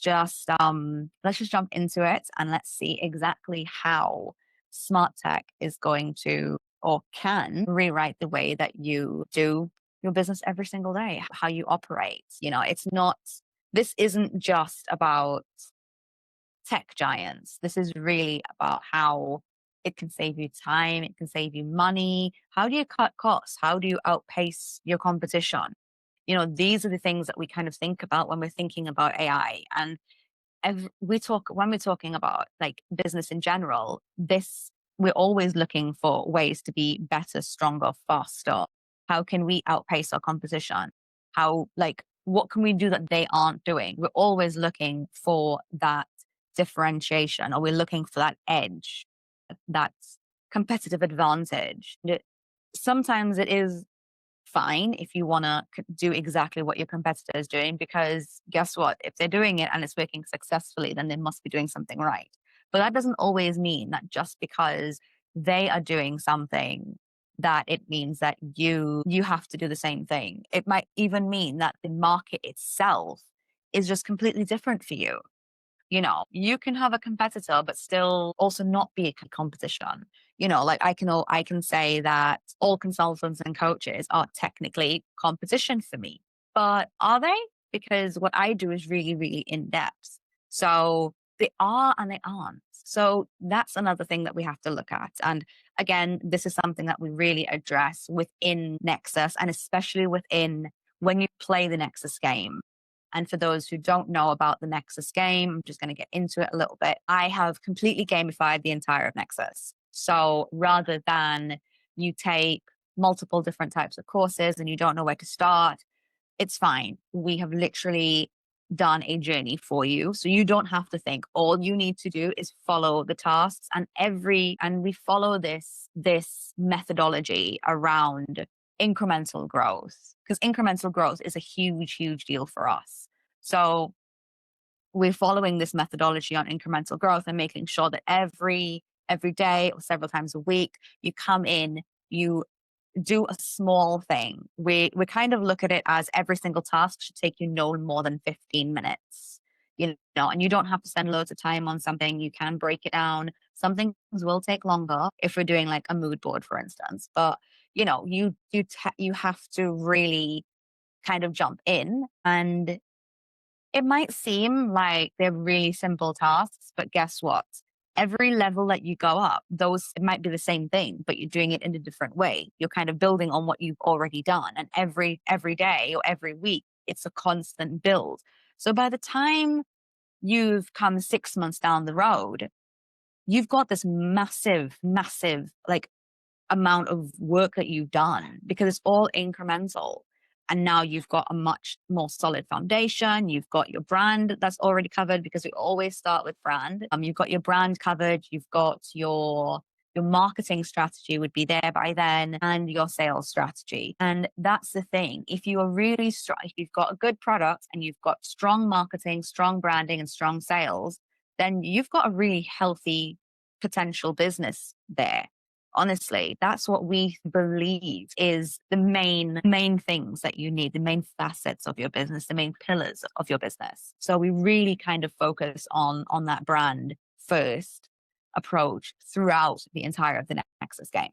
let's just jump into it and let's see exactly how smart tech is going to or can rewrite the way that you do your business every single day, how you operate. This isn't just about tech giants. This is really about how it can save you time, it can save you money. How do you cut costs? How do you outpace your competition? These are the things that we kind of think about when we're thinking about AI. And when we're talking about like business in general, we're always looking for ways to be better, stronger, faster. How can we outpace our competition? What can we do that they aren't doing? We're always looking for that differentiation, or we're looking for that edge, that competitive advantage. Sometimes it is fine if you want to do exactly what your competitor is doing, because guess what? If they're doing it and it's working successfully, then they must be doing something right. But that doesn't always mean that just because they are doing something, that it means that you have to do the same thing. It might even mean that the market itself is just completely different for you. You can have a competitor, but still also not be a competition. Like I can say that all consultants and coaches are technically competition for me, but are they? Because what I do is really, really in depth. So they are and they aren't. So that's another thing that we have to look at. And again, this is something that we really address within Nexus, and especially when you play the Nexus game. And for those who don't know about the Nexus game, I'm just going to get into it a little bit. I have completely gamified the entire of Nexus. So rather than you take multiple different types of courses and you don't know where to start, it's fine. We have literally done a journey for you. So you don't have to think. All you need to do is follow the tasks, and we follow this methodology around incremental growth, because incremental growth is a huge, huge deal for us. So we're following this methodology on incremental growth and making sure that every day or several times a week, you come in, you do a small thing. We kind of look at it as every single task should take you no more than 15 minutes, and you don't have to spend loads of time on something. You can break it down. Some things will take longer if we're doing like a mood board, for instance, but you have to really kind of jump in. And it might seem like they're really simple tasks, but guess what? Every level that you go up, it might be the same thing, but you're doing it in a different way. You're kind of building on what you've already done. And every day or every week, it's a constant build. So by the time you've come 6 months down the road, you've got this massive, massive amount of work that you've done, because it's all incremental. And now you've got a much more solid foundation. You've got your brand that's already covered, because we always start with brand. You've got your brand covered. You've got your marketing strategy would be there by then, and your sales strategy. And that's the thing. If you are really strong, if you've got a good product and you've got strong marketing, strong branding, and strong sales, then you've got a really healthy potential business there. Honestly, that's what we believe is the main things that you need, the main facets of your business, the main pillars of your business. So we really kind of focus on that brand first approach throughout the entire of the Nexus game.